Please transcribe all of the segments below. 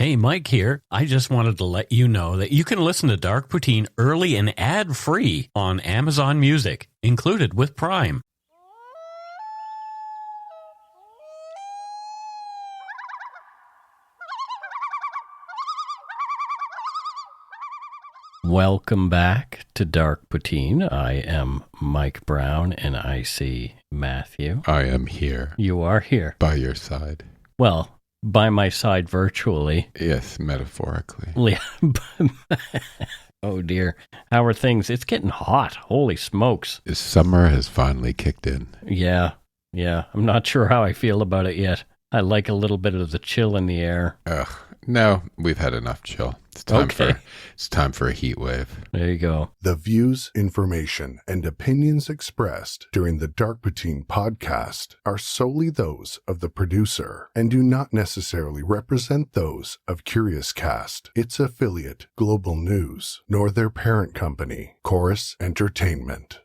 Hey, Mike here. I just wanted to let you know that you can listen to Dark Poutine early and ad-free on Amazon Music, included with Prime. Welcome back to Dark Poutine. I am Mike Brown, and I see Matthew. I am here. You are here. By your side. Well, by my side virtually. Yes, metaphorically. Oh dear. How are things? It's getting hot. Holy smokes. Summer has finally kicked in. Yeah. I'm not sure how I feel about it yet. I like a little bit of the chill in the air. Ugh. No, we've had enough chill. It's time for a heat wave. There you go. The views, information, and opinions expressed during the Dark Poutine podcast are solely those of the producer and do not necessarily represent those of Curious Cast, its affiliate, Global News, nor their parent company, Chorus Entertainment.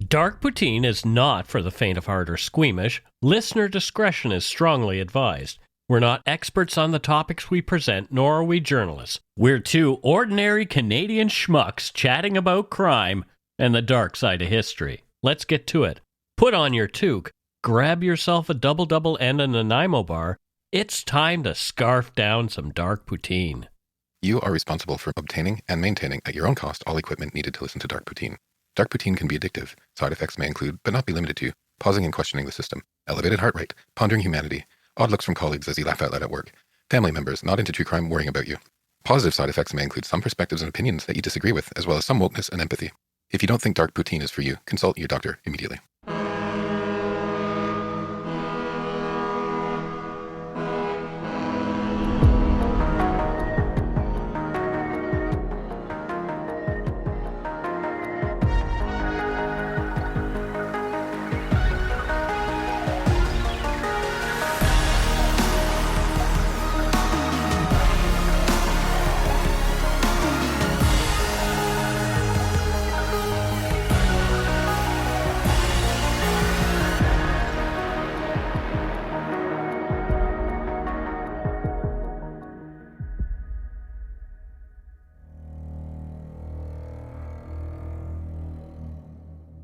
Dark Poutine is not for the faint of heart or squeamish. Listener discretion is strongly advised. We're not experts on the topics we present, nor are we journalists. We're two ordinary Canadian schmucks chatting about crime and the dark side of history. Let's get to it. Put on your toque, grab yourself a double-double and a Nanaimo bar. It's time to scarf down some Dark Poutine. You are responsible for obtaining and maintaining at your own cost all equipment needed to listen to Dark Poutine. Dark Poutine can be addictive. Side effects may include, but not be limited to, pausing and questioning the system, elevated heart rate, pondering humanity, odd looks from colleagues as you laugh out loud at work, family members not into true crime worrying about you. Positive side effects may include some perspectives and opinions that you disagree with, as well as some wokeness and empathy. If you don't think Dark Poutine is for you, consult your doctor immediately.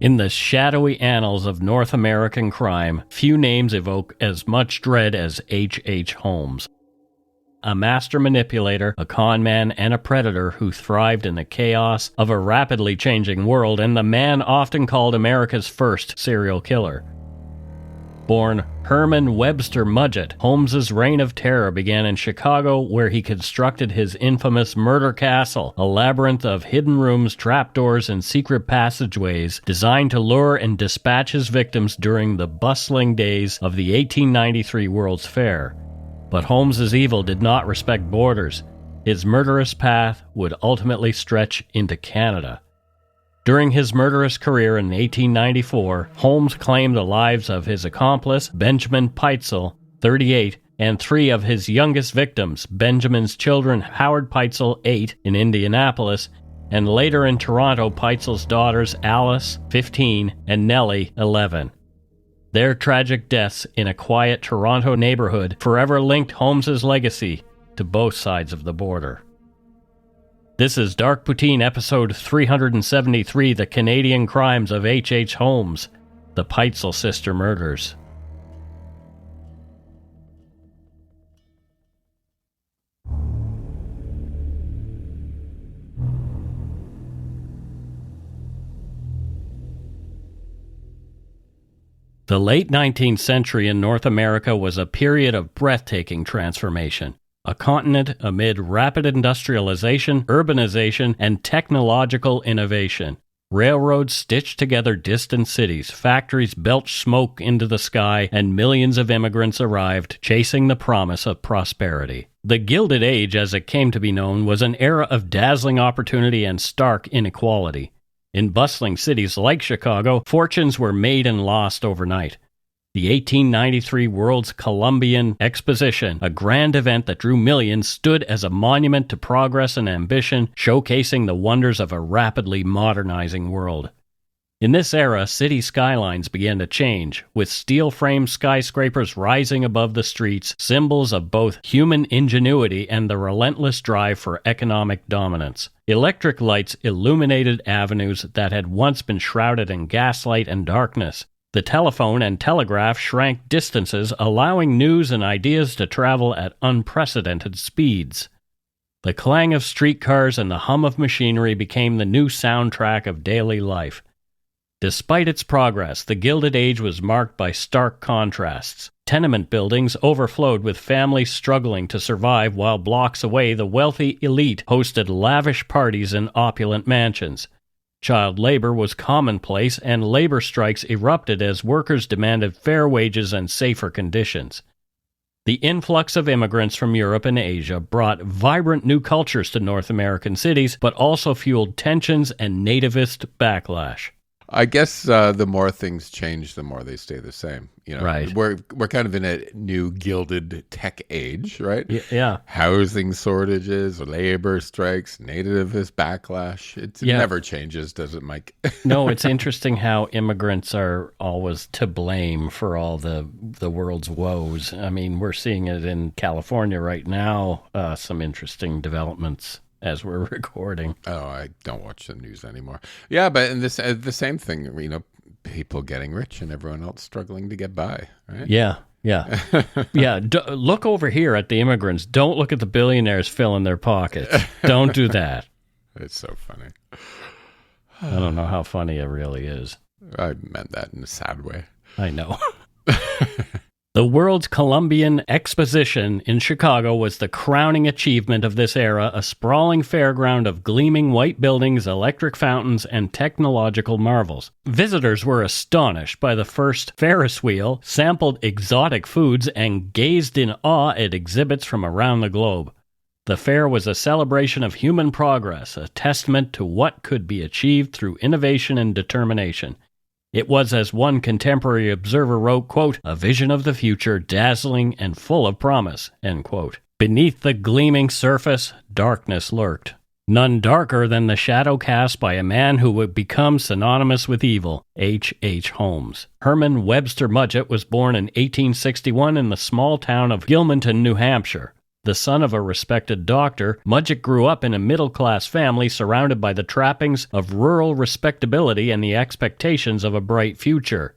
In the shadowy annals of North American crime, few names evoke as much dread as H. Holmes. A master manipulator, a conman, and a predator who thrived in the chaos of a rapidly changing world, and the man often called America's first serial killer. Born Herman Webster Mudgett, Holmes's reign of terror began in Chicago, where he constructed his infamous murder castle, a labyrinth of hidden rooms, trapdoors, and secret passageways designed to lure and dispatch his victims during the bustling days of the 1893 World's Fair. But Holmes's evil did not respect borders. His murderous path would ultimately stretch into Canada. During his murderous career in 1894, Holmes claimed the lives of his accomplice, Benjamin Pitezel, 38, and three of his youngest victims, Benjamin's children, Howard Pitel, 8, in Indianapolis, and later in Toronto, Pitezel's daughters, Alice, 15, and Nellie, 11. Their tragic deaths in a quiet Toronto neighborhood forever linked Holmes's legacy to both sides of the border. This is Dark Poutine episode 373, The Canadian Crimes of H. Holmes, the Pitezel Sister Murders. The late 19th century in North America was a period of breathtaking transformation. A continent amid rapid industrialization, urbanization, and technological innovation. Railroads stitched together distant cities, factories belched smoke into the sky, and millions of immigrants arrived, chasing the promise of prosperity. The Gilded Age, as it came to be known, was an era of dazzling opportunity and stark inequality. In bustling cities like Chicago, fortunes were made and lost overnight. The 1893 World's Columbian Exposition, a grand event that drew millions, stood as a monument to progress and ambition, showcasing the wonders of a rapidly modernizing world. In this era, city skylines began to change, with steel-framed skyscrapers rising above the streets, symbols of both human ingenuity and the relentless drive for economic dominance. Electric lights illuminated avenues that had once been shrouded in gaslight and darkness. The telephone and telegraph shrank distances, allowing news and ideas to travel at unprecedented speeds. The clang of streetcars and the hum of machinery became the new soundtrack of daily life. Despite its progress, the Gilded Age was marked by stark contrasts. Tenement buildings overflowed with families struggling to survive, while blocks away the wealthy elite hosted lavish parties in opulent mansions. Child labor was commonplace, and labor strikes erupted as workers demanded fair wages and safer conditions. The influx of immigrants from Europe and Asia brought vibrant new cultures to North American cities, but also fueled tensions and nativist backlash. I guess the more things change, the more they stay the same. Right. We're kind of in a new gilded tech age, right? Yeah. Housing shortages, labor strikes, nativist backlash. It never changes, does it, Mike? No, it's interesting how immigrants are always to blame for all the world's woes. I mean, we're seeing it in California right now, some interesting developments as we're recording. Oh, I don't watch the news anymore. Yeah, but in this the same thing, people getting rich and everyone else struggling to get by, right? Yeah. Yeah. Look over here at the immigrants. Don't look at the billionaires filling their pockets. Don't do that. It's so funny. I don't know how funny it really is. I meant that in a sad way. I know. The World's Columbian Exposition in Chicago was the crowning achievement of this era, a sprawling fairground of gleaming white buildings, electric fountains, and technological marvels. Visitors were astonished by the first Ferris wheel, sampled exotic foods, and gazed in awe at exhibits from around the globe. The fair was a celebration of human progress, a testament to what could be achieved through innovation and determination. It was, as one contemporary observer wrote, quote, "a vision of the future, dazzling and full of promise," end quote. Beneath the gleaming surface, darkness lurked. None darker than the shadow cast by a man who would become synonymous with evil, H. Holmes. Herman Webster Mudgett was born in 1861 in the small town of Gilmanton, New Hampshire. The son of a respected doctor, Mudgett grew up in a middle-class family surrounded by the trappings of rural respectability and the expectations of a bright future.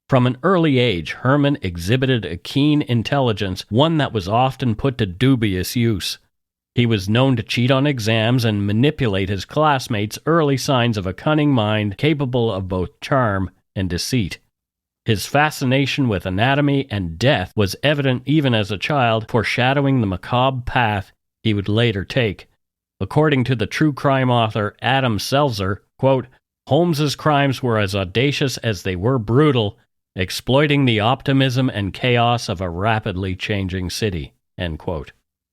From an early age, Herman exhibited a keen intelligence, one that was often put to dubious use. He was known to cheat on exams and manipulate his classmates, early signs of a cunning mind capable of both charm and deceit. His fascination with anatomy and death was evident even as a child, foreshadowing the macabre path he would later take. According to the true crime author Adam Selzer, quote, "Holmes's crimes were as audacious as they were brutal, exploiting the optimism and chaos of a rapidly changing city," end quote.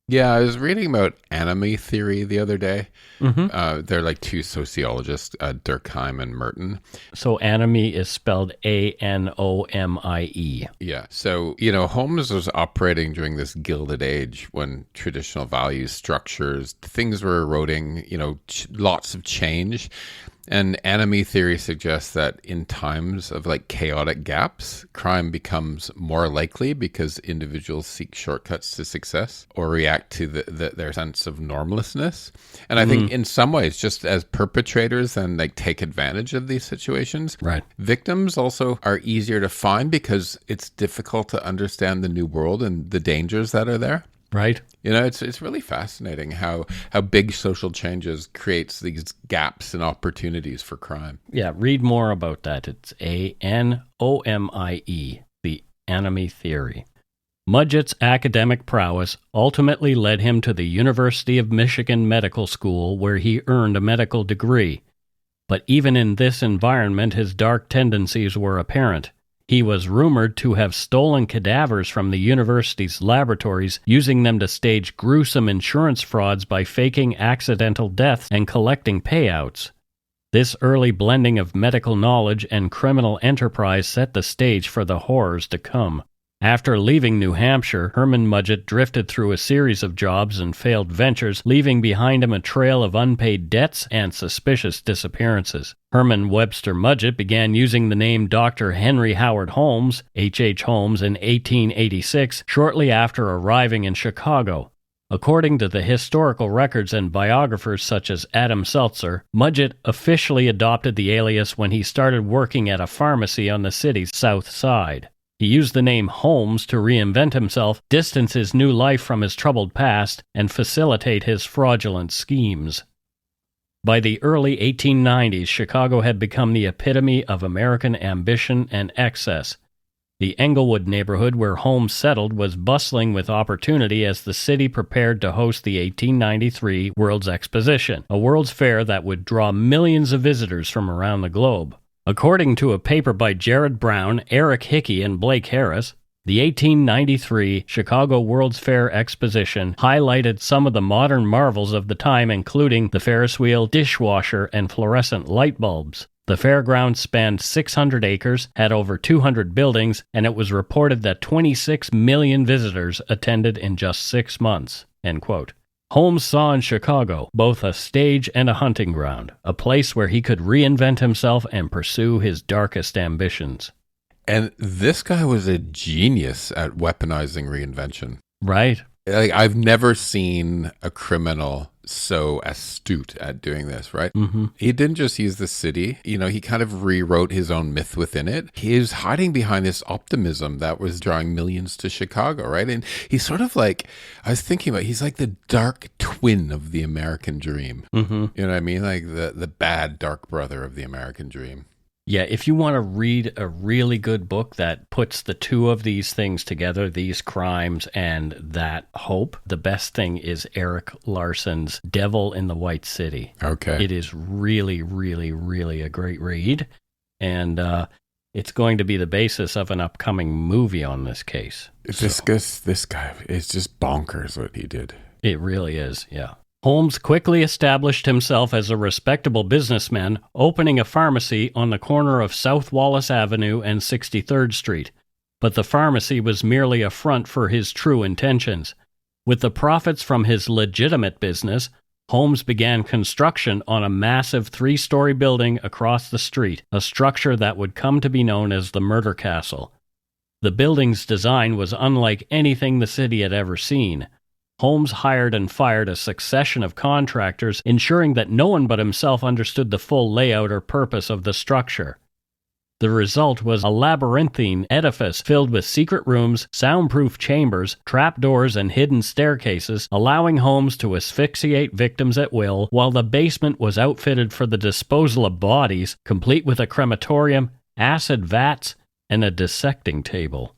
Yeah, I was reading about anomy theory the other day. Mm-hmm. They're like two sociologists, Durkheim and Merton. So anomy is spelled A-N-O-M-I-E. Yeah. So, Holmes was operating during this Gilded Age when traditional values, structures, things were eroding, lots of change. And anomy theory suggests that in times of chaotic gaps, crime becomes more likely because individuals seek shortcuts to success or react to their sense of normlessness. And I think in some ways, just as perpetrators then take advantage of these situations, right. Victims also are easier to find because it's difficult to understand the new world and the dangers that are there. Right. It's really fascinating how big social changes creates these gaps and opportunities for crime. Yeah, read more about that. It's A-N-O-M-I-E, the anomy theory. Mudgett's academic prowess ultimately led him to the University of Michigan Medical School, where he earned a medical degree. But even in this environment, his dark tendencies were apparent. He was rumored to have stolen cadavers from the university's laboratories, using them to stage gruesome insurance frauds by faking accidental deaths and collecting payouts. This early blending of medical knowledge and criminal enterprise set the stage for the horrors to come. After leaving New Hampshire, Herman Mudgett drifted through a series of jobs and failed ventures, leaving behind him a trail of unpaid debts and suspicious disappearances. Herman Webster Mudgett began using the name Dr. Henry Howard Holmes, H.H. Holmes, in 1886, shortly after arriving in Chicago. According to the historical records and biographers such as Adam Seltzer, Mudgett officially adopted the alias when he started working at a pharmacy on the city's south side. He used the name Holmes to reinvent himself, distance his new life from his troubled past, and facilitate his fraudulent schemes. By the early 1890s, Chicago had become the epitome of American ambition and excess. The Englewood neighborhood where Holmes settled was bustling with opportunity as the city prepared to host the 1893 World's Exposition, a World's Fair that would draw millions of visitors from around the globe. According to a paper by Jared Brown, Eric Hickey, and Blake Harris, the 1893 Chicago World's Fair Exposition highlighted some of the modern marvels of the time, including the Ferris wheel, dishwasher, and fluorescent light bulbs. The fairgrounds spanned 600 acres, had over 200 buildings, and it was reported that 26 million visitors attended in just 6 months. End quote. Holmes saw in Chicago both a stage and a hunting ground, a place where he could reinvent himself and pursue his darkest ambitions. And this guy was a genius at weaponizing reinvention. Right. Like, I've never seen a criminal so astute at doing this, right? Mm-hmm. He didn't just use the city. He kind of rewrote his own myth within it. He was hiding behind this optimism that was drawing millions to Chicago, right? And he's sort of like, I was thinking about, he's like the dark twin of the American dream. Mm-hmm. You know what I mean? Like the bad dark brother of the American dream. Yeah, if you want to read a really good book that puts the two of these things together, these crimes and that hope, the best thing is Eric Larson's Devil in the White City. Okay. It is really, really, really a great read, and it's going to be the basis of an upcoming movie on this case. This guy is just bonkers what he did. It really is, yeah. Holmes quickly established himself as a respectable businessman, opening a pharmacy on the corner of South Wallace Avenue and 63rd Street. But the pharmacy was merely a front for his true intentions. With the profits from his legitimate business, Holmes began construction on a massive 3-story building across the street, a structure that would come to be known as the Murder Castle. The building's design was unlike anything the city had ever seen. Holmes hired and fired a succession of contractors, ensuring that no one but himself understood the full layout or purpose of the structure. The result was a labyrinthine edifice filled with secret rooms, soundproof chambers, trapdoors, and hidden staircases, allowing Holmes to asphyxiate victims at will, while the basement was outfitted for the disposal of bodies, complete with a crematorium, acid vats, and a dissecting table.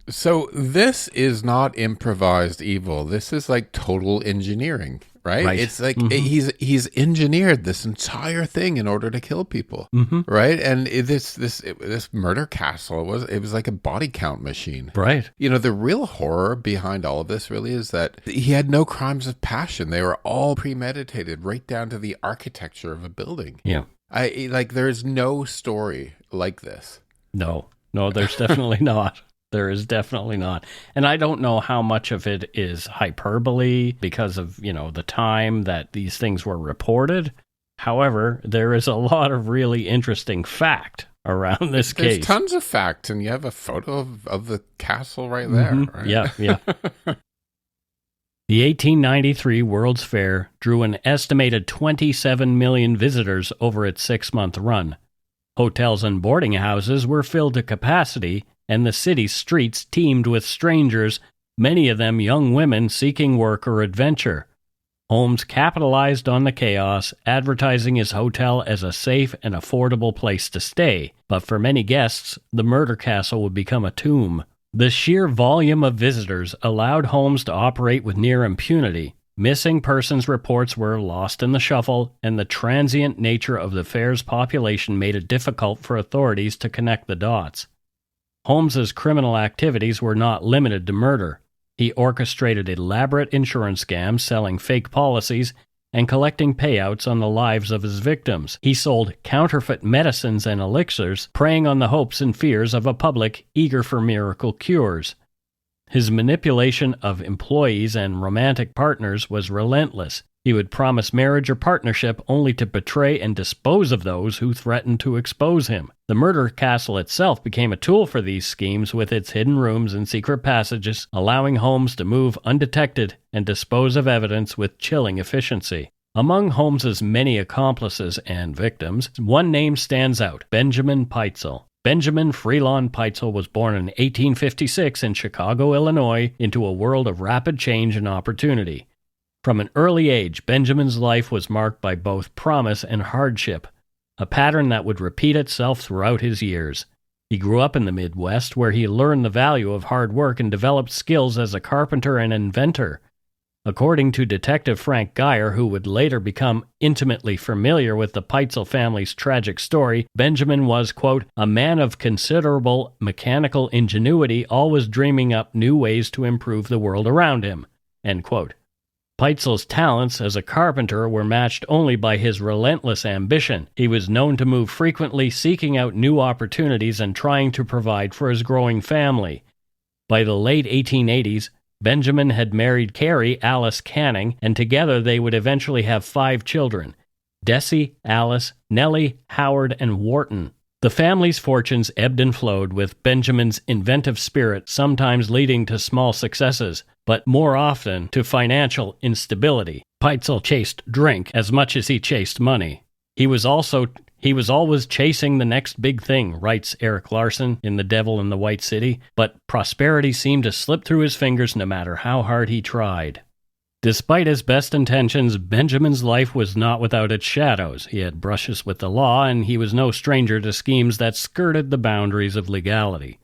So this is not improvised evil. This is like total engineering, right? It's like he's engineered this entire thing in order to kill people, right? And this murder castle was like a body count machine, right? The real horror behind all of this really is that he had no crimes of passion. They were all premeditated, right down to the architecture of a building. Yeah, there's no story like this. No, there's definitely not. There is definitely not. And I don't know how much of it is hyperbole because of, the time that these things were reported. However, there is a lot of really interesting fact around this case. There's tons of fact, and you have a photo of the castle right there. Right? Yeah. The 1893 World's Fair drew an estimated 27 million visitors over its 6-month run. Hotels and boarding houses were filled to capacity, and the city's streets teemed with strangers, many of them young women seeking work or adventure. Holmes capitalized on the chaos, advertising his hotel as a safe and affordable place to stay, but for many guests, the murder castle would become a tomb. The sheer volume of visitors allowed Holmes to operate with near impunity. Missing persons reports were lost in the shuffle, and the transient nature of the fair's population made it difficult for authorities to connect the dots. Holmes's criminal activities were not limited to murder. He orchestrated elaborate insurance scams, selling fake policies, and collecting payouts on the lives of his victims. He sold counterfeit medicines and elixirs, preying on the hopes and fears of a public eager for miracle cures. His manipulation of employees and romantic partners was relentless. He would promise marriage or partnership only to betray and dispose of those who threatened to expose him. The murder castle itself became a tool for these schemes, with its hidden rooms and secret passages, allowing Holmes to move undetected and dispose of evidence with chilling efficiency. Among Holmes's many accomplices and victims, one name stands out: Benjamin Pitezel. Benjamin Freelon Pitezel was born in 1856 in Chicago, Illinois, into a world of rapid change and opportunity. From an early age, Benjamin's life was marked by both promise and hardship, a pattern that would repeat itself throughout his years. He grew up in the Midwest, where he learned the value of hard work and developed skills as a carpenter and inventor. According to Detective Frank Geyer, who would later become intimately familiar with the Pitezel family's tragic story, Benjamin was, quote, a man of considerable mechanical ingenuity, always dreaming up new ways to improve the world around him, end quote. Pitezel's talents as a carpenter were matched only by his relentless ambition. He was known to move frequently, seeking out new opportunities and trying to provide for his growing family. By the late 1880s, Benjamin had married Carrie Alice Canning, and together they would eventually have 5 children: Desi, Alice, Nellie, Howard, and Wharton. The family's fortunes ebbed and flowed, with Benjamin's inventive spirit sometimes leading to small successes, but more often to financial instability. Pitezel chased drink as much as he chased money. He was always chasing the next big thing, writes Eric Larson in The Devil in the White City, but prosperity seemed to slip through his fingers no matter how hard he tried. Despite his best intentions, Benjamin's life was not without its shadows. He had brushes with the law, and he was no stranger to schemes that skirted the boundaries of legality.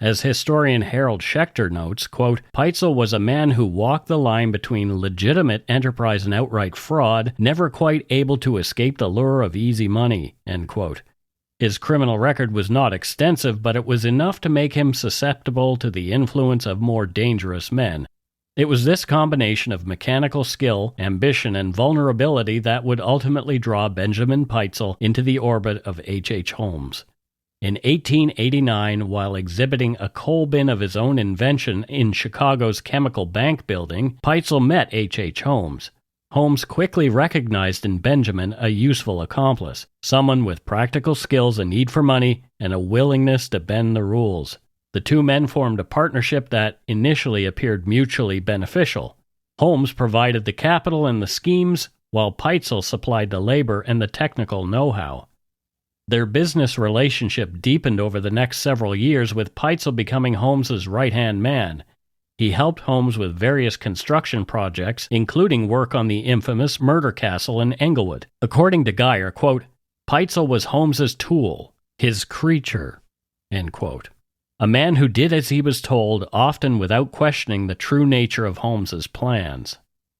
As historian Harold Schechter notes, quote, Pitezel was a man who walked the line between legitimate enterprise and outright fraud, never quite able to escape the lure of easy money, end quote. His criminal record was not extensive, but it was enough to make him susceptible to the influence of more dangerous men. It was this combination of mechanical skill, ambition, and vulnerability that would ultimately draw Benjamin Pitezel into the orbit of H. Holmes. In 1889, while exhibiting a coal bin of his own invention in Chicago's Chemical Bank building, Pitezel met H. Holmes. Holmes quickly recognized in Benjamin a useful accomplice, someone with practical skills, a need for money, and a willingness to bend the rules. The two men formed a partnership that initially appeared mutually beneficial. Holmes provided the capital and the schemes, while Pitezel supplied the labor and the technical know-how. Their business relationship deepened over the next several years, with Pitezel becoming Holmes's right-hand man. He helped Holmes with various construction projects, including work on the infamous murder castle in Englewood. According to Geyer, quote, Pitezel was Holmes's tool, his creature, end quote. A man who did as he was told, often without questioning the true nature of Holmes's plans.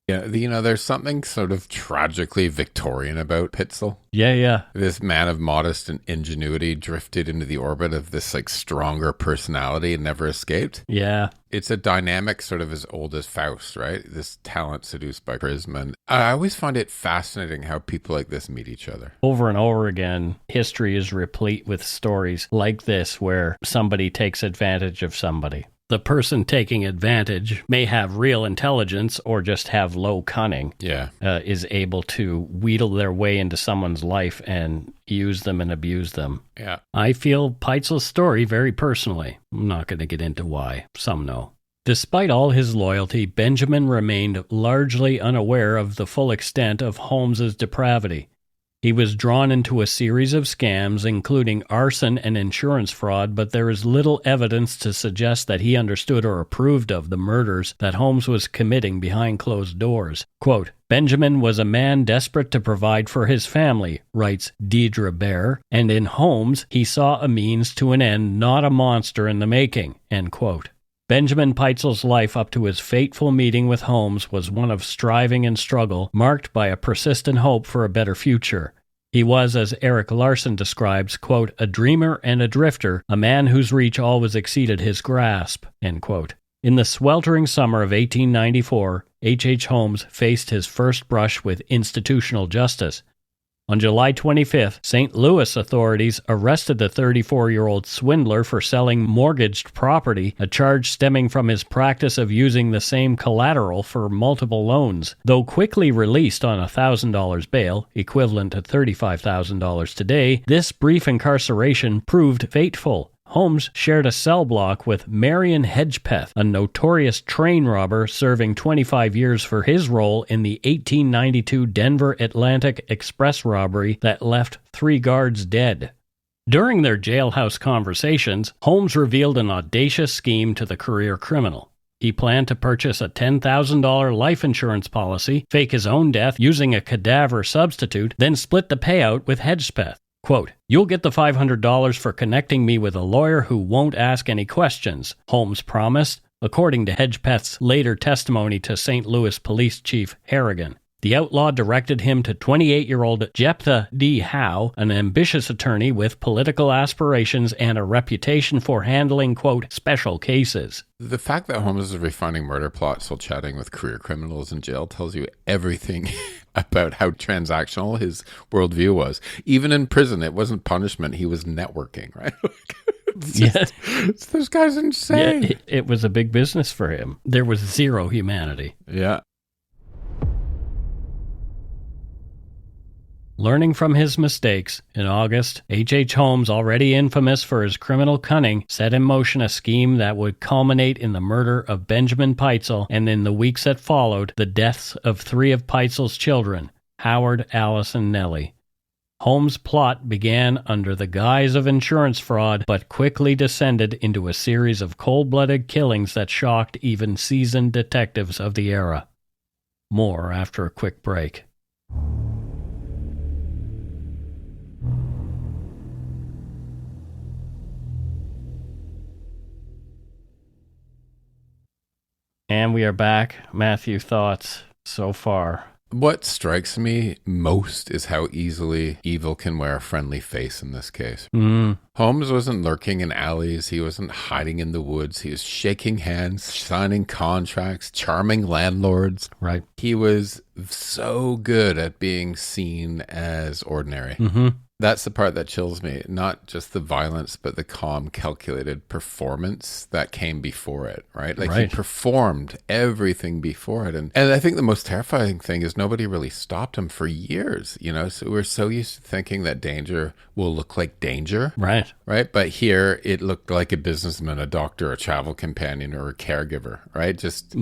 Yeah, there's something sort of tragically Victorian about Pitezel. Yeah. This man of modest and ingenuity drifted into the orbit of this stronger personality and never escaped. Yeah. It's a dynamic sort of as old as Faust, right? This talent seduced by charisma. And I always find it fascinating how people like this meet each other. Over and over again, history is replete with stories like this where somebody takes advantage of somebody. The person taking advantage may have real intelligence or just have low cunning. Yeah. Is able to wheedle their way into someone's life and use them and abuse them. Yeah. I feel Pitezel's story very personally. I'm not going to get into why. Some know. Despite all his loyalty, Benjamin remained largely unaware of the full extent of Holmes's depravity. He was drawn into a series of scams, including arson and insurance fraud, but there is little evidence to suggest that he understood or approved of the murders that Holmes was committing behind closed doors. Quote, Benjamin was a man desperate to provide for his family, writes Deidre Baer, and in Holmes he saw a means to an end, not a monster in the making, end quote. Benjamin Pitezel's life up to his fateful meeting with Holmes was one of striving and struggle, marked by a persistent hope for a better future. He was, as Eric Larson describes, quote, a dreamer and a drifter, a man whose reach always exceeded his grasp, end quote. In the sweltering summer of 1894, H. Holmes faced his first brush with institutional justice. On July 25th, St. Louis authorities arrested the 34-year-old swindler for selling mortgaged property, a charge stemming from his practice of using the same collateral for multiple loans. Though quickly released on $1,000 bail, equivalent to $35,000 today, this brief incarceration proved fateful. Holmes shared a cell block with Marion Hedgepeth, a notorious train robber serving 25 years for his role in the 1892 Denver Atlantic Express robbery that left 3 guards dead. During their jailhouse conversations, Holmes revealed an audacious scheme to the career criminal. He planned to purchase a $10,000 life insurance policy, fake his own death using a cadaver substitute, then split the payout with Hedgepeth. Quote, "You'll get the $500 for connecting me with a lawyer who won't ask any questions," Holmes promised, according to Hedgepeth's later testimony to St. Louis Police Chief Harrigan. The outlaw directed him to 28-year-old Jephthah D. Howe, an ambitious attorney with political aspirations and a reputation for handling, quote, special cases. The fact that Holmes is refining murder plots while chatting with career criminals in jail tells you everything about how transactional his worldview was. Even in prison, it wasn't punishment. He was networking, right? This guy's insane. Yeah, it was a big business for him. There was zero humanity. Yeah. Learning from his mistakes, in August, H.H. Holmes, already infamous for his criminal cunning, set in motion a scheme that would culminate in the murder of Benjamin Pitezel and, in the weeks that followed, the deaths of 3 of Pitezel's children, Howard, Alice, and Nellie. Holmes' plot began under the guise of insurance fraud, but quickly descended into a series of cold-blooded killings that shocked even seasoned detectives of the era. More after a quick break. And we are back. Matthew, thoughts so far? What strikes me most is how easily evil can wear a friendly face in this case. Holmes wasn't lurking in alleys. He wasn't hiding in the woods. He was shaking hands, signing contracts, charming landlords. Right. He was so good at being seen as ordinary. That's the part that chills me. Not just the violence, but the calm, calculated performance that came before it, right? Like he performed everything before it. And I think the most terrifying thing is nobody really stopped him for years, you know? So we're so used to thinking that danger will look like danger. Right. Right? But here it looked like a businessman, a doctor, a travel companion, or a caregiver, right? Just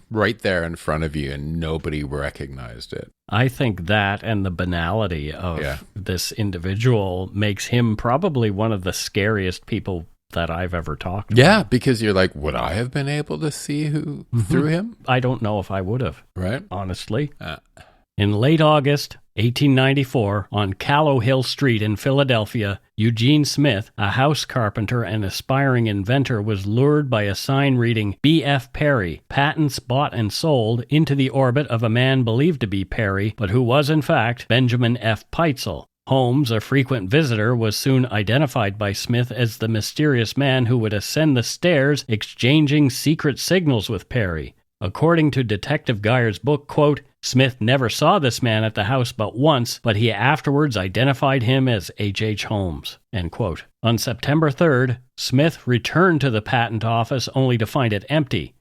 right there in front of you, and nobody recognized it. I think that and the banality of this individual makes him probably one of the scariest people that I've ever talked to. Yeah, because you're like, would I have been able to see who threw him? I don't know if I would have, right? Honestly. In late August 1894, on Callow Hill Street in Philadelphia, Eugene Smith, a house carpenter and aspiring inventor, was lured by a sign reading B.F. Perry, patents bought and sold, into the orbit of a man believed to be Perry, but who was in fact Benjamin F. Pitezel. Holmes, a frequent visitor, was soon identified by Smith as the mysterious man who would ascend the stairs exchanging secret signals with Perry. According to Detective Geyer's book, quote, Smith never saw this man at the house but once, but he afterwards identified him as H.H. Holmes, end quote. On September 3rd, Smith returned to the patent office only to find it empty.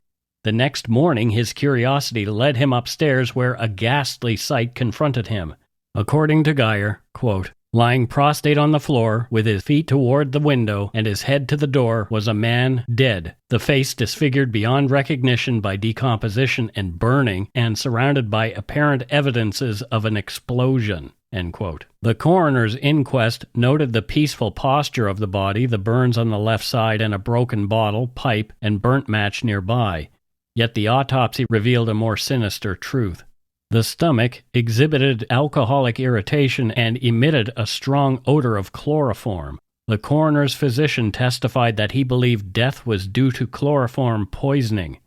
The next morning, his curiosity led him upstairs where a ghastly sight confronted him. According to Geyer, quote, lying prostrate on the floor, with his feet toward the window and his head to the door, was a man dead, the face disfigured beyond recognition by decomposition and burning, and surrounded by apparent evidences of an explosion, end quote. The coroner's inquest noted the peaceful posture of the body, the burns on the left side, and a broken bottle, pipe, and burnt match nearby. Yet the autopsy revealed a more sinister truth. The stomach exhibited alcoholic irritation and emitted a strong odor of chloroform. The coroner's physician testified that he believed death was due to chloroform poisoning.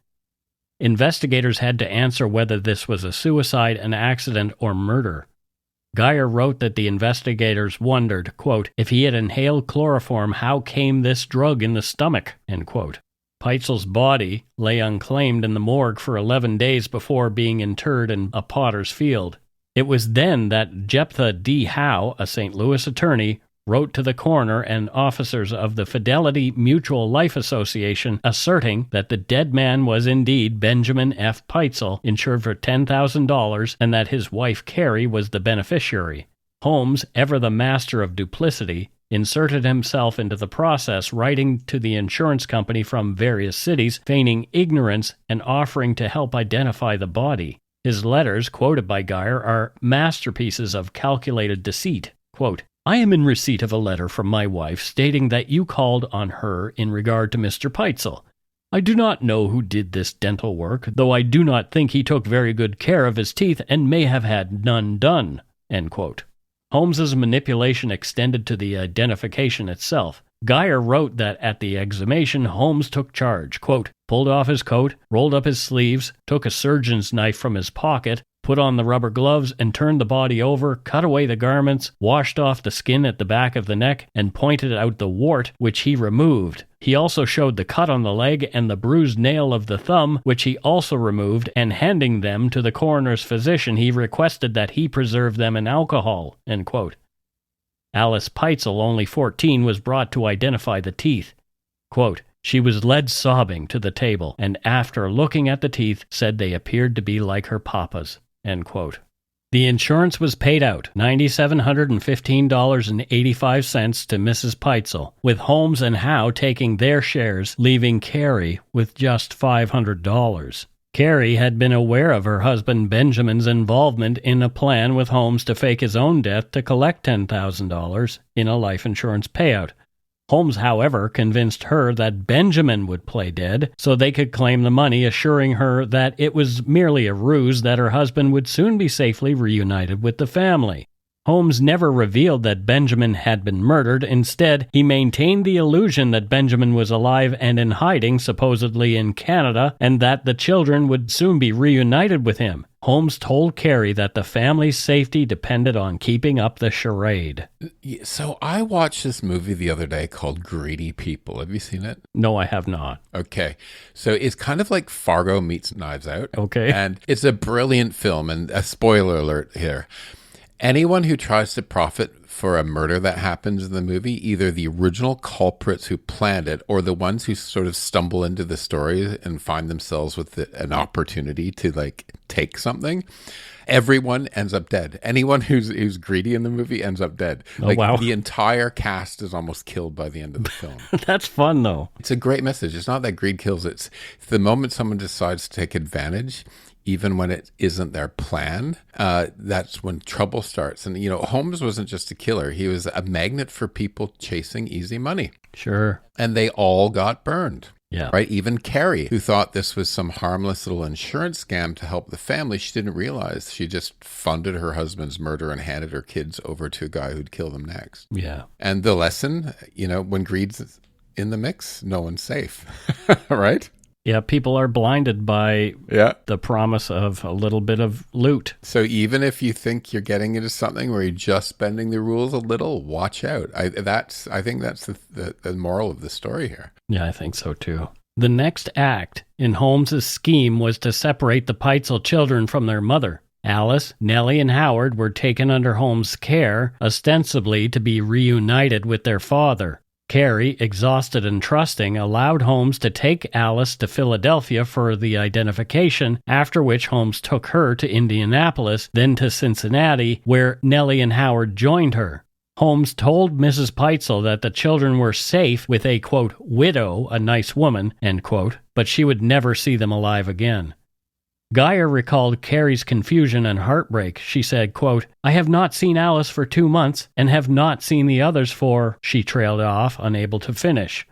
Investigators had to answer whether this was a suicide, an accident, or murder. Geyer wrote that the investigators wondered, quote, if he had inhaled chloroform, how came this drug in the stomach, end quote. Pitezel's body lay unclaimed in the morgue for 11 days before being interred in a potter's field. It was then that Jephthah D. Howe, a St. Louis attorney, wrote to the coroner and officers of the Fidelity Mutual Life Association asserting that the dead man was indeed Benjamin F. Pitezel, insured for $10,000, and that his wife Carrie was the beneficiary. Holmes, ever the master of duplicity, inserted himself into the process, writing to the insurance company from various cities, feigning ignorance and offering to help identify the body. His letters, quoted by Geyer, are masterpieces of calculated deceit. Quote, I am in receipt of a letter from my wife stating that you called on her in regard to Mr. Pitezel. I do not know who did this dental work, though I do not think he took very good care of his teeth and may have had none done. End quote. Holmes's manipulation extended to the identification itself. Geyer wrote that at the exhumation, Holmes took charge, quote, pulled off his coat, rolled up his sleeves, took a surgeon's knife from his pocket, put on the rubber gloves and turned the body over, cut away the garments, washed off the skin at the back of the neck, and pointed out the wart, which he removed. He also showed the cut on the leg and the bruised nail of the thumb, which he also removed, and handing them to the coroner's physician, he requested that he preserve them in alcohol. End quote. Alice Pitezel, only 14, was brought to identify the teeth. Quote, she was led sobbing to the table, and after looking at the teeth, said they appeared to be like her papa's. End quote. The insurance was paid out, $9,715.85 to Mrs. Pitezel, with Holmes and Howe taking their shares, leaving Carrie with just $500. Carrie had been aware of her husband Benjamin's involvement in a plan with Holmes to fake his own death to collect $10,000 in a life insurance payout. Holmes, however, convinced her that Benjamin would play dead so they could claim the money, assuring her that it was merely a ruse that her husband would soon be safely reunited with the family. Holmes never revealed that Benjamin had been murdered. Instead, he maintained the illusion that Benjamin was alive and in hiding, supposedly in Canada, and that the children would soon be reunited with him. Holmes told Carrie that the family's safety depended on keeping up the charade. So I watched this movie the other day called Greedy People. Have you seen it? No, I have not. Okay. So it's kind of like Fargo meets Knives Out. Okay. And it's a brilliant film, and a spoiler alert here. Anyone who tries to profit for a murder that happens in the movie, either the original culprits who planned it or the ones who sort of stumble into the story and find themselves with an opportunity to like take something, everyone ends up dead. Anyone who's greedy in the movie ends up dead. Oh, wow. The entire cast is almost killed by the end of the film. That's fun, though. It's a great message. It's not that greed kills. It's the moment someone decides to take advantage, even when it isn't their plan, that's when trouble starts. And, Holmes wasn't just a killer. He was a magnet for people chasing easy money. Sure. And they all got burned. Yeah. Right? Even Carrie, who thought this was some harmless little insurance scam to help the family, she didn't realize she just funded her husband's murder and handed her kids over to a guy who'd kill them next. Yeah. And the lesson, when greed's in the mix, no one's safe. Right? Yeah, people are blinded by the promise of a little bit of loot. So even if you think you're getting into something where you're just bending the rules a little, watch out. I think that's the moral of the story here. Yeah, I think so too. The next act in Holmes's scheme was to separate the Pitezel children from their mother. Alice, Nellie, and Howard were taken under Holmes' care, ostensibly to be reunited with their father. Carrie, exhausted and trusting, allowed Holmes to take Alice to Philadelphia for the identification, after which Holmes took her to Indianapolis, then to Cincinnati, where Nellie and Howard joined her. Holmes told Mrs. Pitezel that the children were safe with a, quote, widow, a nice woman, end quote, but she would never see them alive again. Geyer recalled Carrie's confusion and heartbreak. She said, quote, I have not seen Alice for 2 months and have not seen the others for, she trailed off, unable to finish.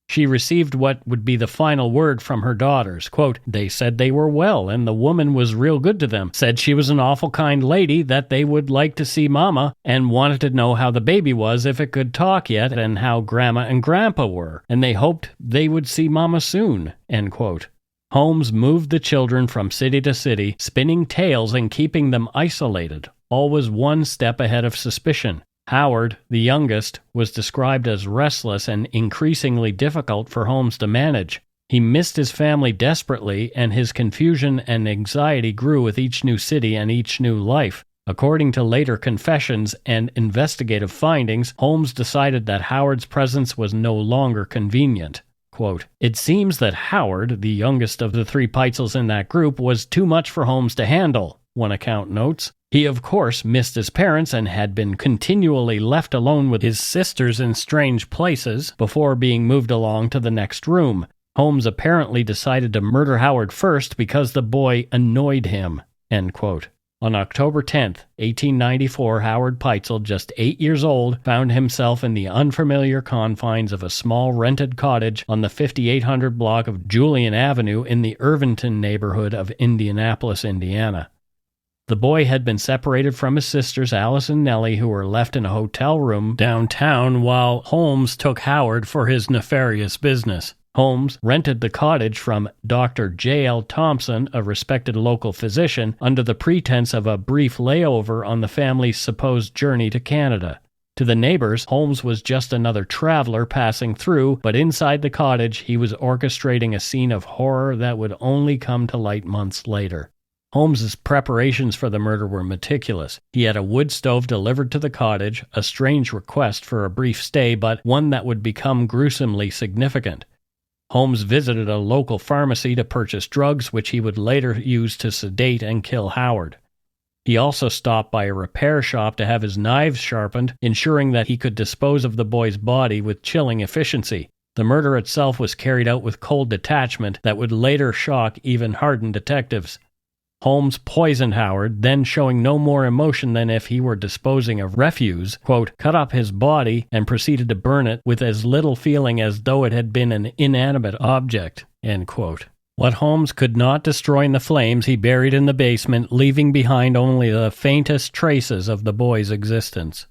She received what would be the final word from her daughters. Quote, they said they were well and the woman was real good to them. Said she was an awful kind lady, that they would like to see Mama and wanted to know how the baby was if it could talk yet and how Grandma and Grandpa were. And they hoped they would see Mama soon, end quote. Holmes moved the children from city to city, spinning tales and keeping them isolated, always one step ahead of suspicion. Howard, the youngest, was described as restless and increasingly difficult for Holmes to manage. He missed his family desperately, and his confusion and anxiety grew with each new city and each new life. According to later confessions and investigative findings, Holmes decided that Howard's presence was no longer convenient. Quote, "It seems that Howard, the youngest of the three Pitezels in that group, was too much for Holmes to handle," one account notes. He, of course, missed his parents and had been continually left alone with his sisters in strange places before being moved along to the next room. Holmes apparently decided to murder Howard first because the boy annoyed him. End quote. On October 10th, 1894, Howard Pitel, just 8 years old, found himself in the unfamiliar confines of a small rented cottage on the 5800 block of Julian Avenue in the Irvington neighborhood of Indianapolis, Indiana. The boy had been separated from his sisters Alice and Nellie, who were left in a hotel room downtown while Holmes took Howard for his nefarious business. Holmes rented the cottage from Dr. J.L. Thompson, a respected local physician, under the pretense of a brief layover on the family's supposed journey to Canada. To the neighbors, Holmes was just another traveler passing through, but inside the cottage he was orchestrating a scene of horror that would only come to light months later. Holmes's preparations for the murder were meticulous. He had a wood stove delivered to the cottage, a strange request for a brief stay, but one that would become gruesomely significant. Holmes visited a local pharmacy to purchase drugs which he would later use to sedate and kill Howard. He also stopped by a repair shop to have his knives sharpened, ensuring that he could dispose of the boy's body with chilling efficiency. The murder itself was carried out with cold detachment that would later shock even hardened detectives. Holmes poisoned Howard, then showing no more emotion than if he were disposing of refuse, quote, cut up his body and proceeded to burn it with as little feeling as though it had been an inanimate object, end quote. What Holmes could not destroy in the flames he buried in the basement, leaving behind only the faintest traces of the boy's existence.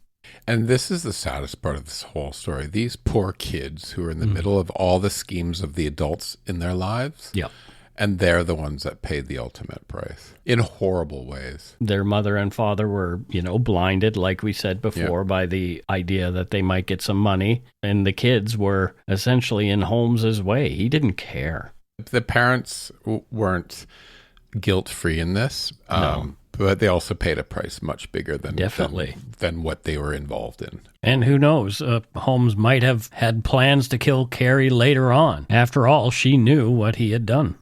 And this is the saddest part of this whole story. These poor kids who are in the middle of all the schemes of the adults in their lives. Yep. And they're the ones that paid the ultimate price in horrible ways. Their mother and father were, blinded, like we said before, by the idea that they might get some money. And the kids were essentially in Holmes's way. He didn't care. The parents weren't guilt-free in this, No. But they also paid a price much bigger than what they were involved in. And who knows, Holmes might have had plans to kill Carrie later on. After all, she knew what he had done.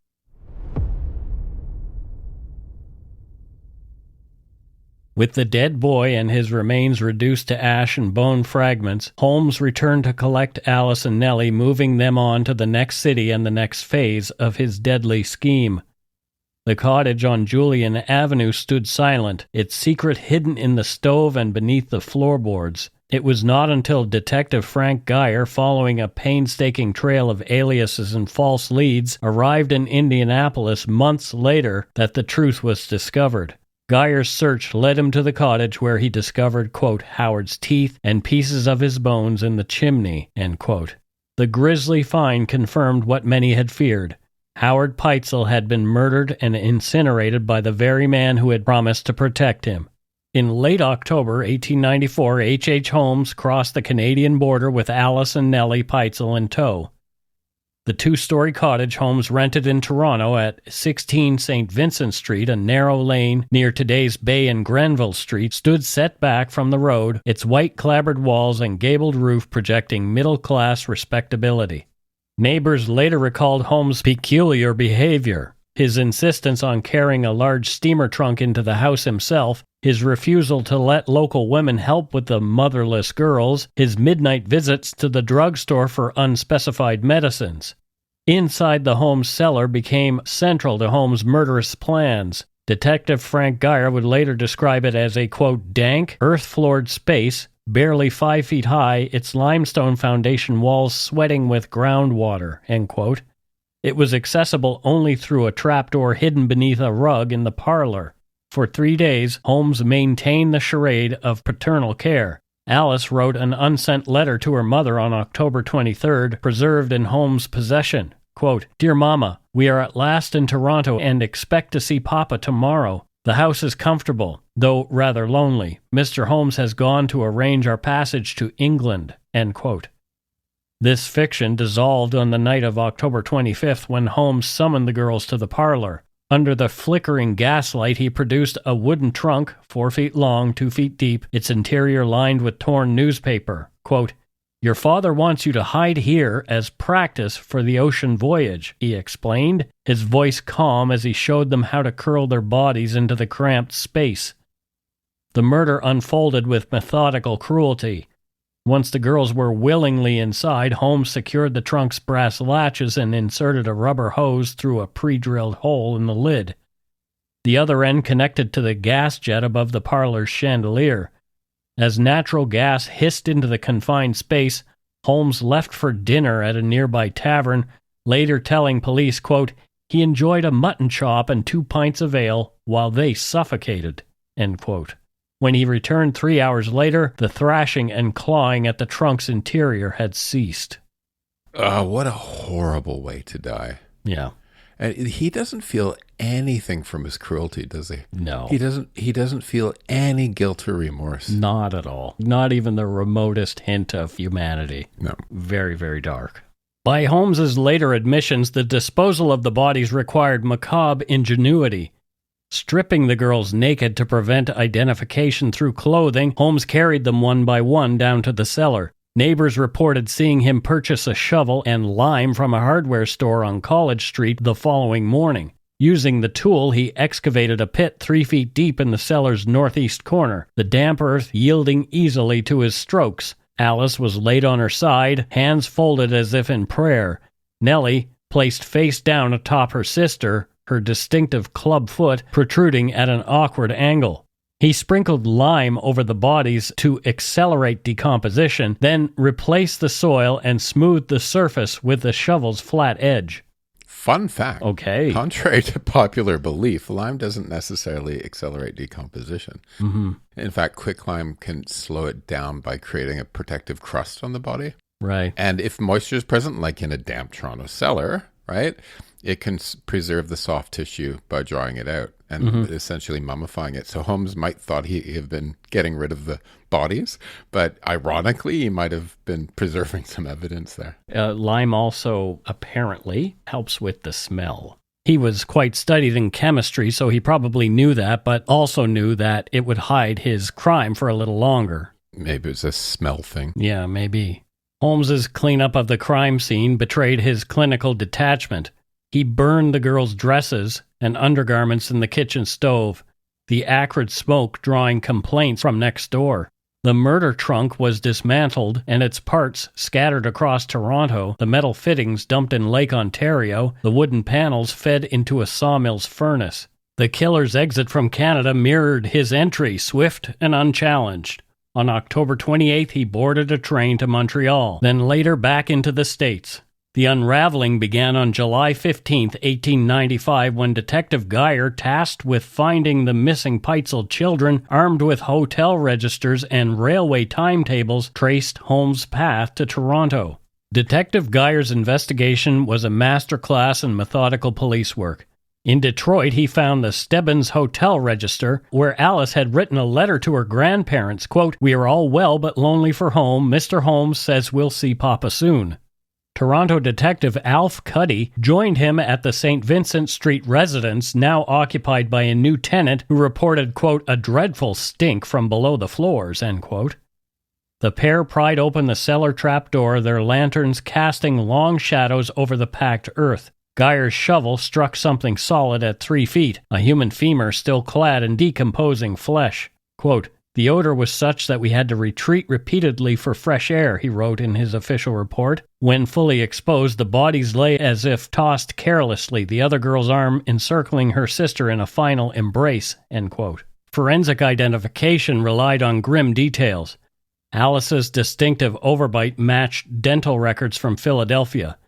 With the dead boy and his remains reduced to ash and bone fragments, Holmes returned to collect Alice and Nellie, moving them on to the next city and the next phase of his deadly scheme. The cottage on Julian Avenue stood silent, its secret hidden in the stove and beneath the floorboards. It was not until Detective Frank Geyer, following a painstaking trail of aliases and false leads, arrived in Indianapolis months later that the truth was discovered. Geyer's search led him to the cottage where he discovered, quote, Howard's teeth and pieces of his bones in the chimney, end quote. The grisly find confirmed what many had feared. Howard Pitel had been murdered and incinerated by the very man who had promised to protect him. In late October 1894, H.H. Holmes crossed the Canadian border with Alice and Nellie Pitezel in tow. The two-story cottage Holmes rented in Toronto at 16 St. Vincent Street, a narrow lane near today's Bay and Grenville Street, stood set back from the road, its white clapboard walls and gabled roof projecting middle-class respectability. Neighbors later recalled Holmes' peculiar behavior, his insistence on carrying a large steamer trunk into the house himself, his refusal to let local women help with the motherless girls, his midnight visits to the drugstore for unspecified medicines. Inside the Holmes cellar became central to Holmes' murderous plans. Detective Frank Geyer would later describe it as a, quote, dank, earth-floored space, barely 5 feet high, its limestone foundation walls sweating with groundwater, end quote. It was accessible only through a trapdoor hidden beneath a rug in the parlor. For 3 days, Holmes maintained the charade of paternal care. Alice wrote an unsent letter to her mother on October 23rd, preserved in Holmes' possession. Quote, Dear Mama, we are at last in Toronto and expect to see Papa tomorrow. The house is comfortable, though rather lonely. Mr. Holmes has gone to arrange our passage to England. End quote. This fiction dissolved on the night of October 25th when Holmes summoned the girls to the parlor. Under the flickering gaslight, he produced a wooden trunk, 4 feet long, 2 feet deep, its interior lined with torn newspaper. Quote, "Your father wants you to hide here as practice for the ocean voyage," he explained, his voice calm as he showed them how to curl their bodies into the cramped space. The murder unfolded with methodical cruelty. Once the girls were willingly inside, Holmes secured the trunk's brass latches and inserted a rubber hose through a pre-drilled hole in the lid. The other end connected to the gas jet above the parlor's chandelier. As natural gas hissed into the confined space, Holmes left for dinner at a nearby tavern, later telling police, quote, "He enjoyed a mutton chop and 2 pints of ale while they suffocated," end quote. When he returned 3 hours later, the thrashing and clawing at the trunk's interior had ceased. What a horrible way to die. Yeah. And he doesn't feel anything from his cruelty, does he? No. He doesn't feel any guilt or remorse. Not at all. Not even the remotest hint of humanity. No. Very, very dark. By Holmes's later admissions, the disposal of the bodies required macabre ingenuity. Stripping the girls naked to prevent identification through clothing, Holmes carried them one by one down to the cellar. Neighbors reported seeing him purchase a shovel and lime from a hardware store on College Street the following morning. Using the tool, he excavated a pit 3 feet deep in the cellar's northeast corner, the damp earth yielding easily to his strokes. Alice was laid on her side, hands folded as if in prayer. Nellie, placed face down atop her sister, her distinctive club foot protruding at an awkward angle. He sprinkled lime over the bodies to accelerate decomposition, then replaced the soil and smoothed the surface with the shovel's flat edge. Fun fact. Okay. Contrary to popular belief, lime doesn't necessarily accelerate decomposition. Mm-hmm. In fact, quicklime can slow it down by creating a protective crust on the body. Right. And if moisture is present, like in a damp Toronto cellar, right, it can preserve the soft tissue by drawing it out and essentially mummifying it. So Holmes might thought he had been getting rid of the bodies, but ironically, he might have been preserving some evidence there. Lime also apparently helps with the smell. He was quite studied in chemistry, so he probably knew that, but also knew that it would hide his crime for a little longer. Maybe it was a smell thing. Yeah, maybe. Holmes's cleanup of the crime scene betrayed his clinical detachment. He burned the girls' dresses and undergarments in the kitchen stove, the acrid smoke drawing complaints from next door. The murder trunk was dismantled and its parts scattered across Toronto, the metal fittings dumped in Lake Ontario, the wooden panels fed into a sawmill's furnace. The killer's exit from Canada mirrored his entry, swift and unchallenged. On October 28th, he boarded a train to Montreal, then later back into the States. The unraveling began on July 15, 1895, when Detective Geyer, tasked with finding the missing Pitezel children, armed with hotel registers and railway timetables, traced Holmes' path to Toronto. Detective Geyer's investigation was a masterclass in methodical police work. In Detroit, he found the Stebbins Hotel register, where Alice had written a letter to her grandparents, quote, "We are all well but lonely for home. Mr. Holmes says we'll see Papa soon." Toronto detective Alf Cuddy joined him at the St. Vincent Street residence, now occupied by a new tenant who reported, quote, "a dreadful stink from below the floors," end quote. The pair pried open the cellar trapdoor, their lanterns casting long shadows over the packed earth. Geyer's shovel struck something solid at 3 feet, a human femur still clad in decomposing flesh. Quote, "The odor was such that we had to retreat repeatedly for fresh air," he wrote in his official report. When fully exposed, the bodies lay as if tossed carelessly, the other girl's arm encircling her sister in a final embrace, end quote. Forensic identification relied on grim details. Alice's distinctive overbite matched dental records from Philadelphia.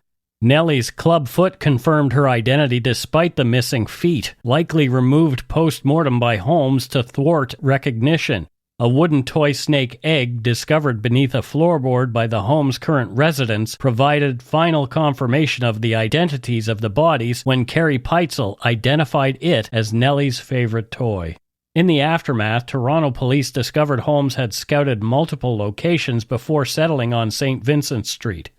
Nellie's club foot confirmed her identity despite the missing feet, likely removed post-mortem by Holmes to thwart recognition. A wooden toy snake egg discovered beneath a floorboard by the Holmes' current residence provided final confirmation of the identities of the bodies when Carrie Pitezel identified it as Nellie's favorite toy. In the aftermath, Toronto police discovered Holmes had scouted multiple locations before settling on St. Vincent Street.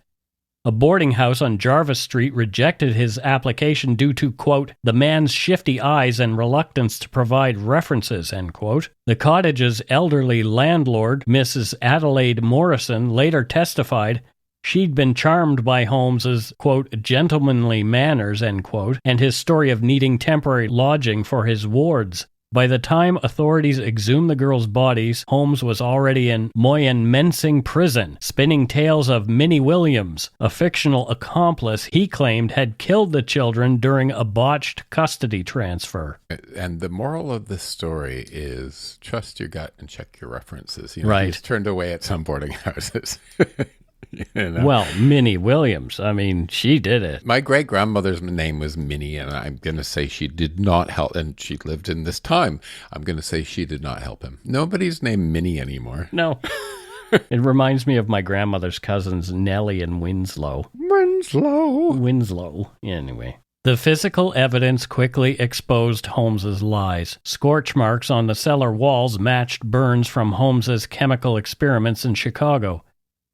A boarding house on Jarvis Street rejected his application due to, quote, the man's shifty eyes and reluctance to provide references, end quote. The cottage's elderly landlord, Mrs. Adelaide Morrison, later testified she'd been charmed by Holmes's, quote, gentlemanly manners, end quote, and his story of needing temporary lodging for his wards. By the time authorities exhumed the girls' bodies, Holmes was already in Moyenmensing prison, spinning tales of Minnie Williams, a fictional accomplice he claimed had killed the children during a botched custody transfer. And the moral of this story is trust your gut and check your references. Right. He's turned away at some boarding houses. Well, Minnie Williams, I mean, she did it. My great-grandmother's name was Minnie, and I'm going to say she did not help, and she lived in this time. I'm going to say she did not help him. Nobody's named Minnie anymore. No. It reminds me of my grandmother's cousins, Nellie and Winslow. Winslow. Anyway. The physical evidence quickly exposed Holmes's lies. Scorch marks on the cellar walls matched burns from Holmes's chemical experiments in Chicago.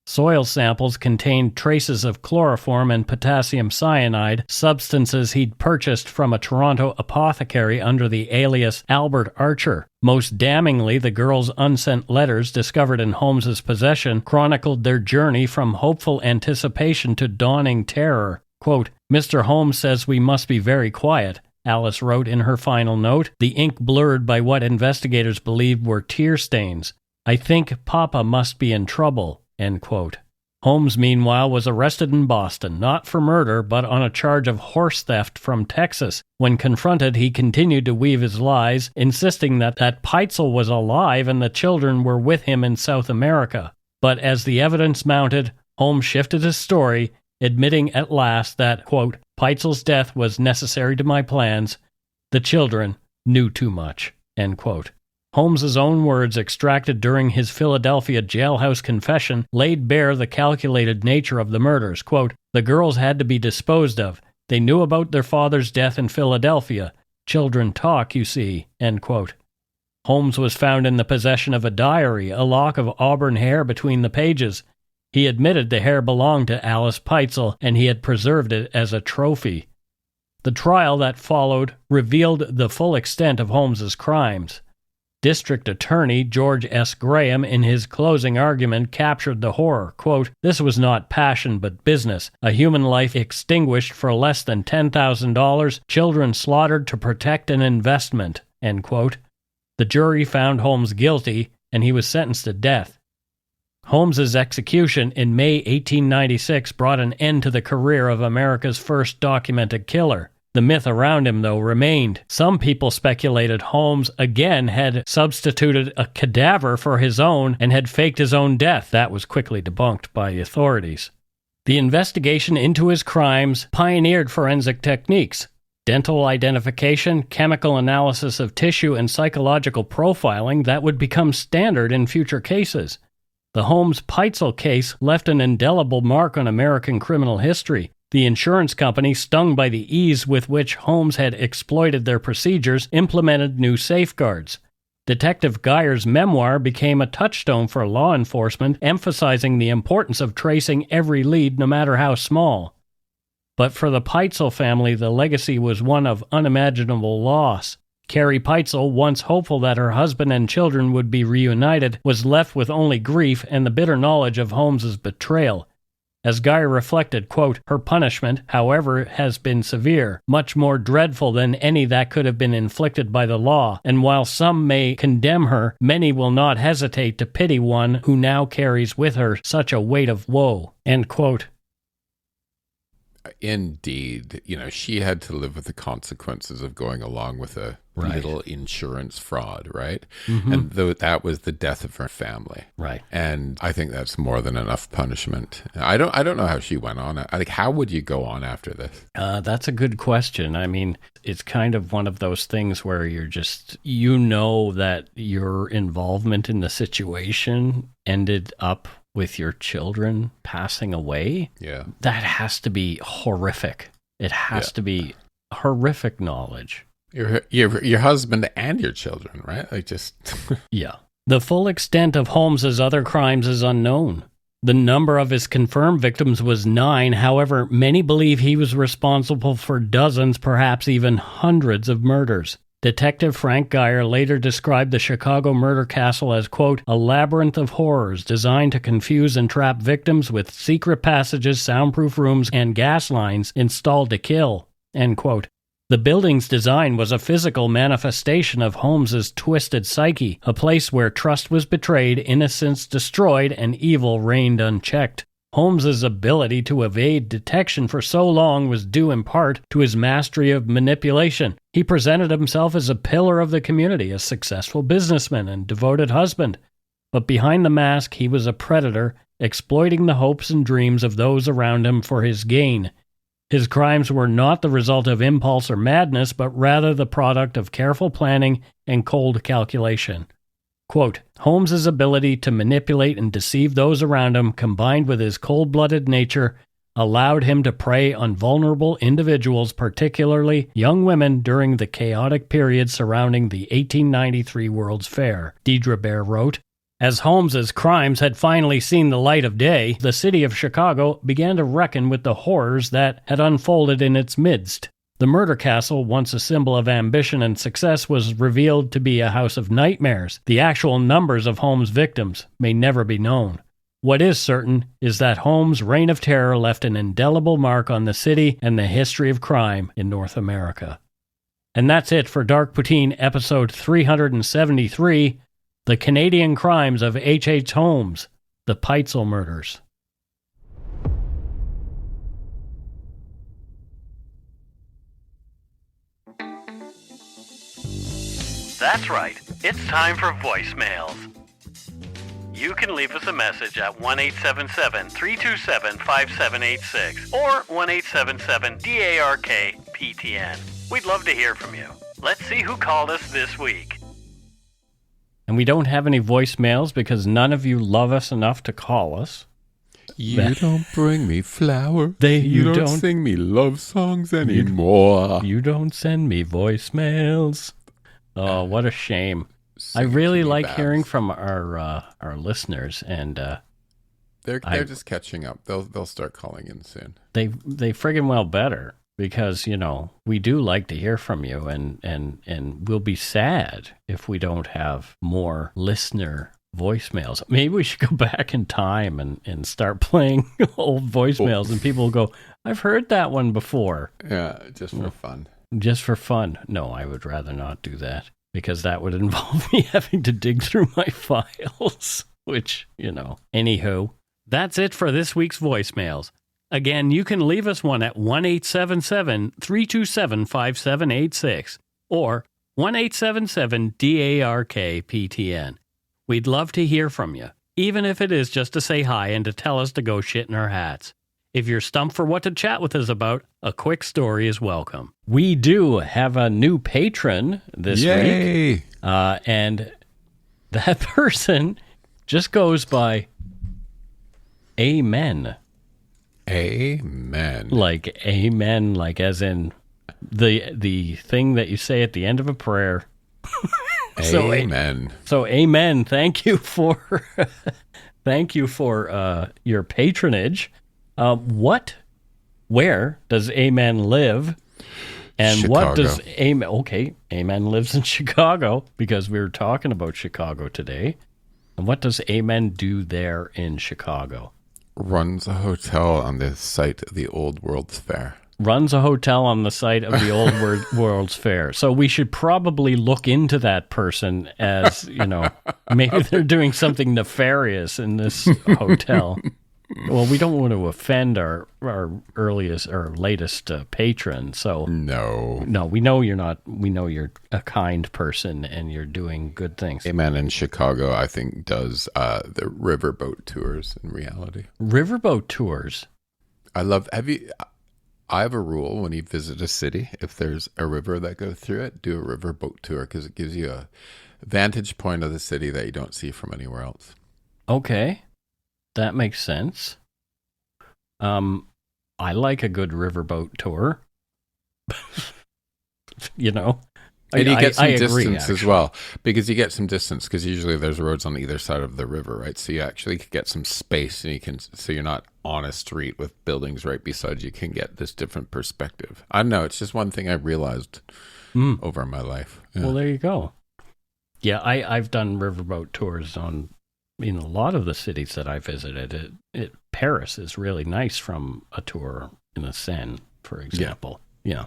Soil samples contained traces of chloroform and potassium cyanide, substances he'd purchased from a Toronto apothecary under the alias Albert Archer. Most damningly, the girls' unsent letters discovered in Holmes's possession chronicled their journey from hopeful anticipation to dawning terror. Quote, Mr. Holmes says we must be very quiet, Alice wrote in her final note, the ink blurred by what investigators believed were tear stains. I think Papa must be in trouble. End quote. Holmes, meanwhile, was arrested in Boston, not for murder, but on a charge of horse theft from Texas. When confronted, he continued to weave his lies, insisting that Pitezel was alive and the children were with him in South America. But as the evidence mounted, Holmes shifted his story, admitting at last that, quote, Pitezel's death was necessary to my plans. The children knew too much, end quote. Holmes's own words extracted during his Philadelphia jailhouse confession laid bare the calculated nature of the murders. Quote, the girls had to be disposed of. They knew about their father's death in Philadelphia. Children talk, you see, end quote. Holmes was found in the possession of a diary, a lock of auburn hair between the pages. He admitted the hair belonged to Alice Pitezel, and he had preserved it as a trophy. The trial that followed revealed the full extent of Holmes's crimes. District Attorney George S. Graham, in his closing argument, captured the horror. Quote, this was not passion but business. A human life extinguished for less than $10,000, children slaughtered to protect an investment, end quote. The jury found Holmes guilty, and he was sentenced to death. Holmes's execution in May 1896 brought an end to the career of America's first documented killer. The myth around him, though, remained. Some people speculated Holmes again had substituted a cadaver for his own and had faked his own death. That was quickly debunked by the authorities. The investigation into his crimes pioneered forensic techniques. Dental identification, chemical analysis of tissue, and psychological profiling that would become standard in future cases. The Holmes-Pitezel case left an indelible mark on American criminal history. The insurance company, stung by the ease with which Holmes had exploited their procedures, implemented new safeguards. Detective Geyer's memoir became a touchstone for law enforcement, emphasizing the importance of tracing every lead, no matter how small. But for the Pitezel family, the legacy was one of unimaginable loss. Carrie Pitezel, once hopeful that her husband and children would be reunited, was left with only grief and the bitter knowledge of Holmes's betrayal. As Geyer reflected, quote, her punishment, however, has been severe, much more dreadful than any that could have been inflicted by the law, and while some may condemn her, many will not hesitate to pity one who now carries with her such a weight of woe, end quote. Indeed. She had to live with the consequences of going along with a little insurance fraud, right? Mm-hmm. And that was the death of her family. Right. And I think that's more than enough punishment. I don't know how she went on. How would you go on after this? That's a good question. I mean, it's kind of one of those things where you're just, that your involvement in the situation ended up with your children passing away. Yeah. That has to be horrific. It has to be horrific knowledge. Your husband and your children, right? Yeah. The full extent of Holmes's other crimes is unknown. The number of his confirmed victims was 9. However, many believe he was responsible for dozens, perhaps even hundreds of murders. Detective Frank Geyer later described the Chicago murder castle as, quote, a labyrinth of horrors designed to confuse and trap victims with secret passages, soundproof rooms, and gas lines installed to kill, end quote. The building's design was a physical manifestation of Holmes's twisted psyche, a place where trust was betrayed, innocence destroyed, and evil reigned unchecked. Holmes's ability to evade detection for so long was due in part to his mastery of manipulation. He presented himself as a pillar of the community, a successful businessman and devoted husband. But behind the mask, he was a predator, exploiting the hopes and dreams of those around him for his gain. His crimes were not the result of impulse or madness, but rather the product of careful planning and cold calculation. Quote, Holmes's ability to manipulate and deceive those around him, combined with his cold-blooded nature, allowed him to prey on vulnerable individuals, particularly young women, during the chaotic period surrounding the 1893 World's Fair, Deidre Bear wrote. As Holmes's crimes had finally seen the light of day, the city of Chicago began to reckon with the horrors that had unfolded in its midst. The murder castle, once a symbol of ambition and success, was revealed to be a house of nightmares. The actual numbers of Holmes' victims may never be known. What is certain is that Holmes' reign of terror left an indelible mark on the city and the history of crime in North America. And that's it for Dark Poutine episode 373, The Canadian Crimes of H.H. Holmes, The Pitezel Murders. That's right, it's time for voicemails. You can leave us a message at 1-877-327-5786 or 1-877-DARK-PTN. We'd love to hear from you. Let's see who called us this week. And we don't have any voicemails because none of you love us enough to call us. You don't bring me flowers. You don't sing me love songs anymore. You don't send me voicemails. Oh, what a shame. I really like hearing from our listeners, and they're just catching up. They'll start calling in soon. They friggin' well better, because, you know, we do like to hear from you, and we'll be sad if we don't have more listener voicemails. Maybe we should go back in time and start playing old voicemails, and people will go, I've heard that one before. Yeah, just for fun. Just for fun. No, I would rather not do that, because that would involve me having to dig through my files, which, you know. Anywho, that's it for this week's voicemails. Again, you can leave us one at 1-877-327-5786 or 1-877-DARK-PTN. We'd love to hear from you, even if it is just to say hi and to tell us to go shit in our hats. If you're stumped for what to chat with us about, a quick story is welcome. We do have a new patron this week. And that person just goes by Amen. Amen. Like amen, like as in the thing that you say at the end of a prayer. Amen. So amen. Thank you for your patronage. Where does Amen live? And Chicago. What does Amen... Okay, Amen lives in Chicago, because we were talking about Chicago today. And what does Amen do there in Chicago? Runs a hotel on the site of the Old World's Fair. Runs a hotel on the site of the Old World's Fair. So we should probably look into that person, as, you know, maybe they're doing something nefarious in this hotel. Well, we don't want to offend our latest patron, so no, we know you're not. We know you're a kind person and you're doing good things. Amen in Chicago, I think, does the riverboat tours in reality. Riverboat tours. I have a rule when you visit a city: if there's a river that goes through it, do a riverboat tour, because it gives you a vantage point of the city that you don't see from anywhere else. Okay. That makes sense. I like a good riverboat tour. You know? And you get some agree, distance as well, because you get some distance, because usually there's roads on either side of the river, right? So you actually could get some space, and so you're not on a street with buildings right beside you. You can get this different perspective. I don't know. It's just one thing I realized over my life. Yeah. Well, there you go. Yeah, I've done riverboat tours in a lot of the cities that I visited. Paris is really nice from a tour in the Seine, for example. Yeah.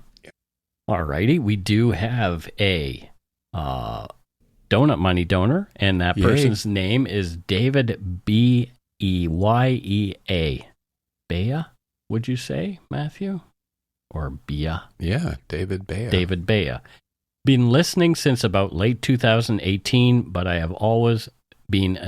All righty. We do have a donut money donor, and that person's name is David Beya. Bea, would you say, Matthew? Or Bea? Yeah, David Bea. David Bea. Been listening since about late 2018, but I have always been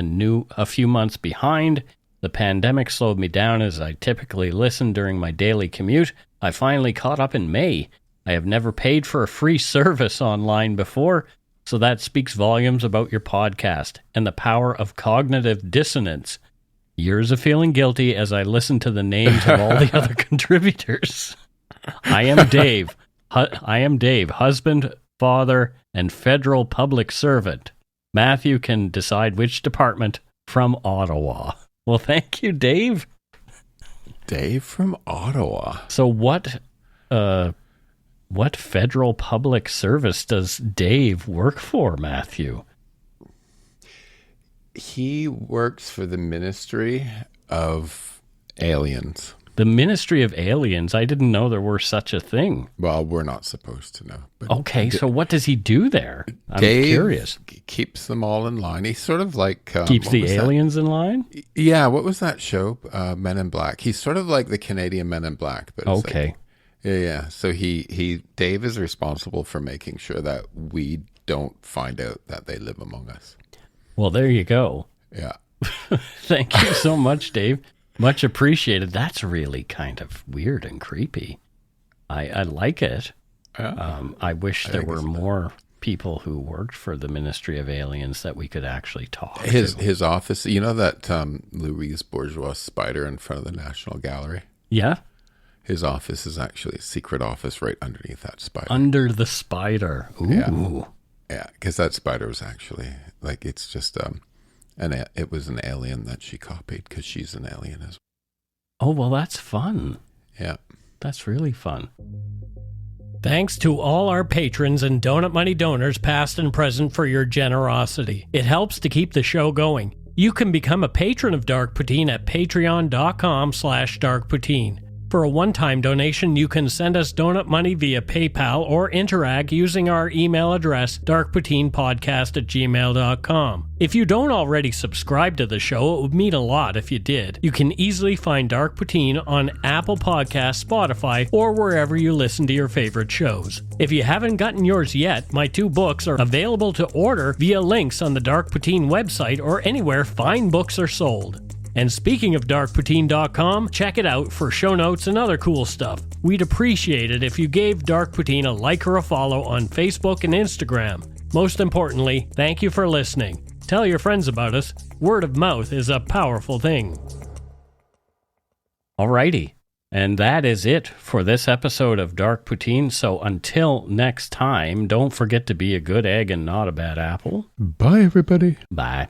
a few months behind. The pandemic slowed me down as I typically listen during my daily commute. I finally caught up in May. I have never paid for a free service online before, so that speaks volumes about your podcast and the power of cognitive dissonance. Years of feeling guilty as I listen to the names of all the other contributors. I am Dave, husband, father, and federal public servant. Matthew can decide which department from Ottawa. Well, thank you, Dave. Dave from Ottawa. So what federal public service does Dave work for, Matthew? He works for the Ministry of Aliens. The Ministry of Aliens? I didn't know there were such a thing. Well, we're not supposed to know. But okay, so what does he do there? I'm curious. Keeps them all in line. He's sort of like... keeps the aliens in line? Yeah, what was that show? Men in Black. He's sort of like the Canadian Men in Black. But okay. Like, yeah. So Dave is responsible for making sure that we don't find out that they live among us. Well, there you go. Yeah. Thank you so much, Dave. Much appreciated. That's really kind of weird and creepy. I like it. I wish there were more people who worked for the Ministry of Aliens that we could actually talk to. His office, you know that Louise Bourgeois spider in front of the National Gallery? Yeah. His office is actually a secret office right underneath that spider. Under the spider. Ooh. Yeah, because that spider was actually, like, it's just, it was an alien that she copied because she's an alien as well. Oh, well, that's fun. Yeah. That's really fun. Thanks to all our patrons and Donut Money donors, past and present, for your generosity. It helps to keep the show going. You can become a patron of Dark Poutine at patreon.com/darkpoutine. For a one-time donation, you can send us donut money via PayPal or interact using our email address, darkpoutinepodcast@gmail.com. If you don't already subscribe to the show, it would mean a lot if you did. You can easily find Dark Poutine on Apple Podcasts, Spotify, or wherever you listen to your favorite shows. If you haven't gotten yours yet, my 2 books are available to order via links on the Dark Poutine website or anywhere fine books are sold. And speaking of darkpoutine.com, check it out for show notes and other cool stuff. We'd appreciate it if you gave Dark Poutine a like or a follow on Facebook and Instagram. Most importantly, thank you for listening. Tell your friends about us. Word of mouth is a powerful thing. Alrighty. And that is it for this episode of Dark Poutine. So until next time, don't forget to be a good egg and not a bad apple. Bye, everybody. Bye.